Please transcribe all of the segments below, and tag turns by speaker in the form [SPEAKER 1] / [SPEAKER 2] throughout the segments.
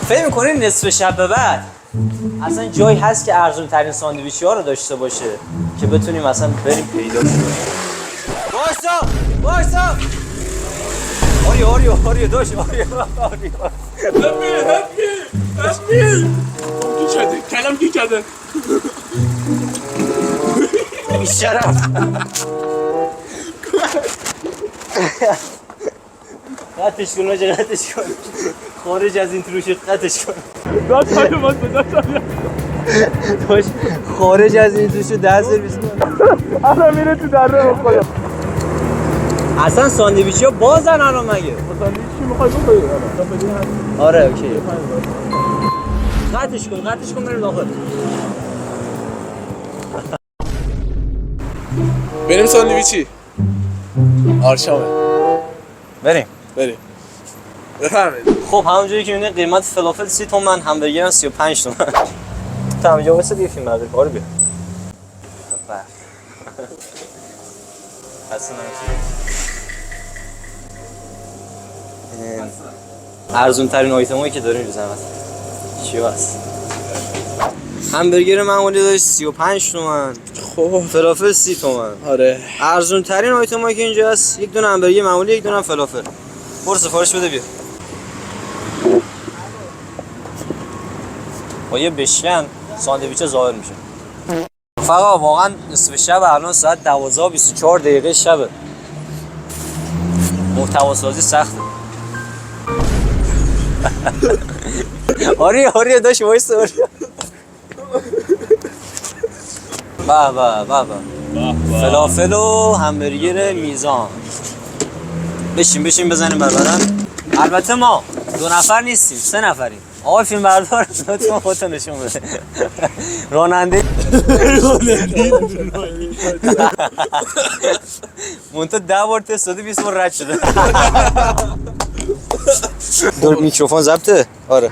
[SPEAKER 1] فکر می‌کنین نصف شب به بعد اصلا جایی هست که ارزون ترین ساندویچی ها رو داشته باشه که بتونیم اصلا بریم پیدا کنیم. وایسا آریو داشت آریو
[SPEAKER 2] کلم کی کرده
[SPEAKER 1] بیشرف قطعش کن آجا قطعش کن خارج از این تروشی قطعش کن داشت خارج از این تروشی 10 سرویس کن
[SPEAKER 2] الان میره تو دره بخواه
[SPEAKER 1] اصلا ساندویچی ها بازن الان مگه
[SPEAKER 2] ساندویچ چی میخوای بخوایی؟
[SPEAKER 1] آره اوکی قطعش کن بریم داخل
[SPEAKER 2] بریم ساندویچی آرشامه
[SPEAKER 1] بریم
[SPEAKER 2] بفرمایید.
[SPEAKER 1] خب همونجوری که می‌بینید قیمت فلافل 30 تومن، همبرگر 35 تومن. تا همینجا واسه دیگه فیلم برداری کارو بیا. ارزون ترین آیتمایی که داریم زحمت. چی هست؟ همبرگر معمولی داشت 35 تومن.
[SPEAKER 2] خب
[SPEAKER 1] فلافل 30 تومن.
[SPEAKER 2] آره
[SPEAKER 1] ارزون ترین آیتمایی که اینجا هست یک دونه همبرگر معمولی، یک دونه فلافل. برو سفارش بده بیا. با یه بشکن ساندویچ ظاهر میشه. فقط واقعا نصف شب الان ساعت 12:24 دقیقه شبه. محتوا سازی سخته. آره داش وایس آره. با فلافل و همبرگر میزان. بشین بزنیم بر بدن. البته ما 2 نفر نیستیم، 3 نفریم. آقای فیلم بردار لطفا خودتون نشون بده. راننده منتها 10 بار تست داده 20 بار رد شده. دور میکروفون ضبطه؟ آره.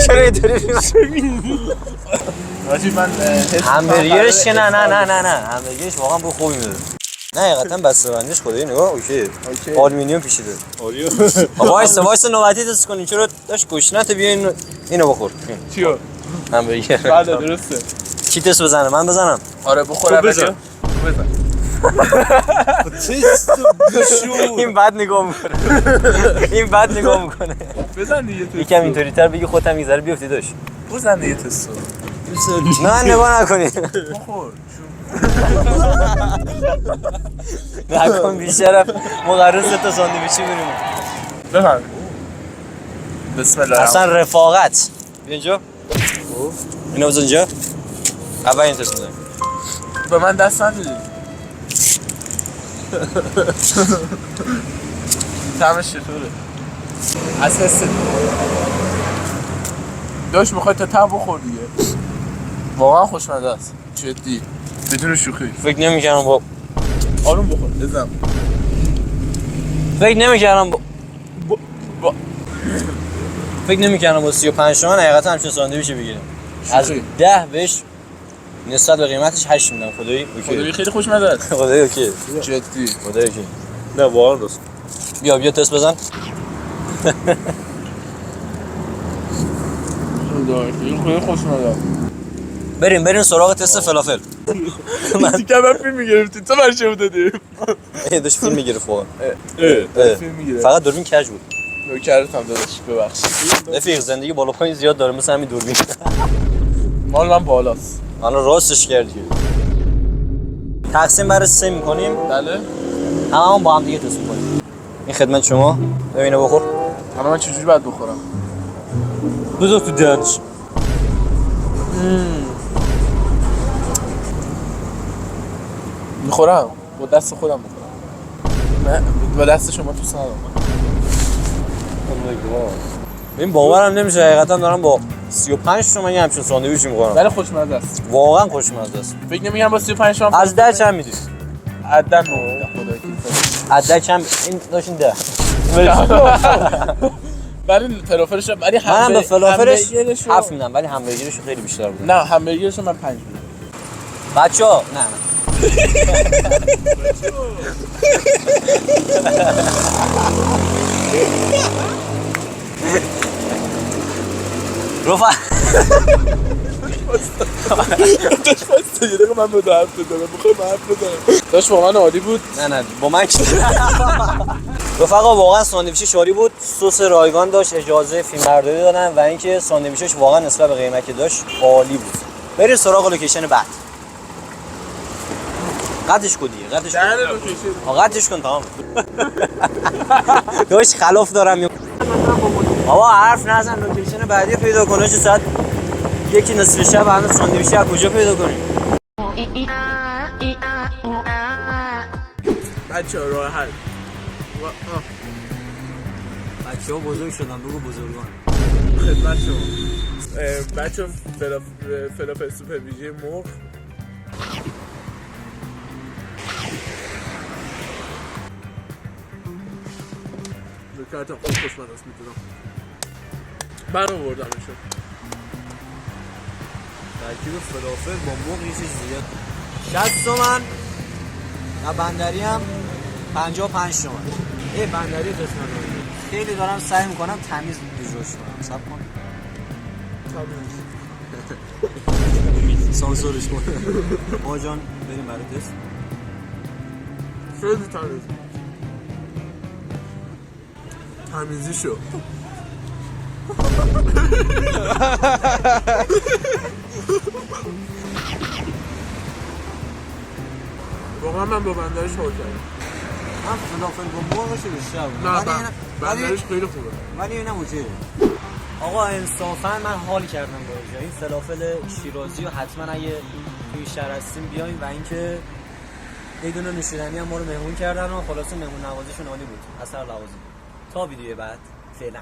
[SPEAKER 1] چرا اینطوری
[SPEAKER 2] راجی من
[SPEAKER 1] همبرگرش که نه همبرگرش واقعا بو خوبی میده. نه حقیقتا بسته‌بندیش خدایی نگاه اوکی. آلومینیوم پیچیده. وایس نوبتی تست کنین. چرا داش گوشنت بیا اینو بخور.
[SPEAKER 2] چیو؟
[SPEAKER 1] همبرگر.
[SPEAKER 2] بله درسته.
[SPEAKER 1] کی تست بزنه؟ من بزنم.
[SPEAKER 2] آره بخور بزن.
[SPEAKER 1] این بد نگاه میکنه.
[SPEAKER 2] بزن دیگه تو.
[SPEAKER 1] یکم اینطوری تر بگی خودم میذاره بیفتی داش.
[SPEAKER 2] بزن دیگه تستو.
[SPEAKER 1] نه نگاه نکنی.
[SPEAKER 2] بخور.
[SPEAKER 1] نکن بیشرف ما قرار 3 تا ساندویچی بریم.
[SPEAKER 2] بفهم. بسم الله.
[SPEAKER 1] اصلا رفاقت. بیا اینجا. اینو بزن اینجا. اول این تست بزن.
[SPEAKER 2] به من دست ندید. طعمش چطوره؟ از حس داش میخوای تا ته بخور دیگه. واقعا خوشمزه است. جدی. بدون شوخی.
[SPEAKER 1] فکر نمی‌کردم با
[SPEAKER 2] آروم بخور. بزن.
[SPEAKER 1] فکر نمی‌کردم با 35 تومن حقیقتا همچین ساندویچ بگیریم. از 10 بهش نسبت به قیمتش 8 میدم. خدایی اوکی.
[SPEAKER 2] خیلی خوشمزه است.
[SPEAKER 1] خدایی اوکی.
[SPEAKER 2] جدی.
[SPEAKER 1] خدایی اوکی.
[SPEAKER 2] نه واقعا درست.
[SPEAKER 1] بیا تست بزن.
[SPEAKER 2] خیلی خوشمزه.
[SPEAKER 1] بریم سراغ تست فلافل.
[SPEAKER 2] دیگه من فیلم میگرفتی تو برشم دادی.
[SPEAKER 1] داشت فیلم میگرفت واقعا.
[SPEAKER 2] فیلم میگرفت.
[SPEAKER 1] فقط دوربین کج بود.
[SPEAKER 2] نوکرتم داداش ببخشید.
[SPEAKER 1] رفیق زندگی بالا پایین زیاد داره مثل همین دوربین.
[SPEAKER 2] مال من بالاست.
[SPEAKER 1] الان راستش کردی. تقسیم بر 3 می‌کنیم.
[SPEAKER 2] بله.
[SPEAKER 1] همون با هم دیگه تست می‌کنیم. این خدمت شما. ببینه بخور.
[SPEAKER 2] حالا من چجوری باید بخورم؟
[SPEAKER 1] بذار تو دهنش.
[SPEAKER 2] میخورم با دست خودم میخورم. نه با دست شما تو ندارم.
[SPEAKER 1] ببین باورم نمیشه حقیقتا دارم با 35 تومن یه همچین ساندویچی می‌خورم.
[SPEAKER 2] ولی خوشمزه است.
[SPEAKER 1] واقعا خوشمزه است.
[SPEAKER 2] فکر نمی‌کنم با 35 تومن
[SPEAKER 1] از 10 چند میدی؟
[SPEAKER 2] عدن خدا
[SPEAKER 1] از 10 چند این داشتین 10.
[SPEAKER 2] ولی فلافلش ولی
[SPEAKER 1] منم به فلافلش 7 میدم ولی همبرگرش خیلی بیشتر بود.
[SPEAKER 2] نه همبرگرش من 5 میدم.
[SPEAKER 1] بچه‌ها نه
[SPEAKER 2] یه دقیقه من به حرف بزنم بخوای من حرف بزنم داشت واقعا عالی بود.
[SPEAKER 1] نه با من که رفقا واقعا ساندویچ شاری بود، سس رایگان داشت، اجازه فیلمبرداری دادن و اینکه ساندویچش واقعا نسبت به قیمتی که داشت عالی بود. بریم سراغ لوکیشن بعد. قطعش کن دیگه، قطعش کن تمام. داشت خلاف دارم بابا حرف نزن، لوکیشن بعدی پیدا کنه. چه ساعت یکی نصف شب هنوز ساندویچ از کجا پیدا کنیم؟
[SPEAKER 2] بچه‌ها راه حل.
[SPEAKER 1] بچه‌ها بزرگ شدن، بگو بزرگان.
[SPEAKER 2] خدمت شما. بچه‌ها فلافل سوپ ویژه مرغ. نکاتم خوب خوشمزه است میتونم. من آوردمشون.
[SPEAKER 1] ترکیب فلافل با مرغ یه چیز دیگه. 60 تومن. و بندری هم 55 تومن. یه بندری قسمت رو خیلی دارم سعی میکنم تمیز بجوش کنم. صبر کن. تمیز. سانسورش کن. آقا جان بریم برای تست.
[SPEAKER 2] خیلی تمیز. تمیزی شو. واقعا من با بندرش حال کردم.
[SPEAKER 1] من فلافل با مرغش بیشتر بود.
[SPEAKER 2] نه بندرش خیلی خوبه.
[SPEAKER 1] ولی اینم اوکیه. آقا انصافا من حال کردم با اینجا. این فلافل شیرازی رو حتما اگه توی شهر هستیم بیایم و اینکه یه دونه نوشیدنی هم ما رو مهمون کردن و خلاصه مهمون نوازیشون عالی بود. اثر لوازم. تا ویدیو بعد فعلا.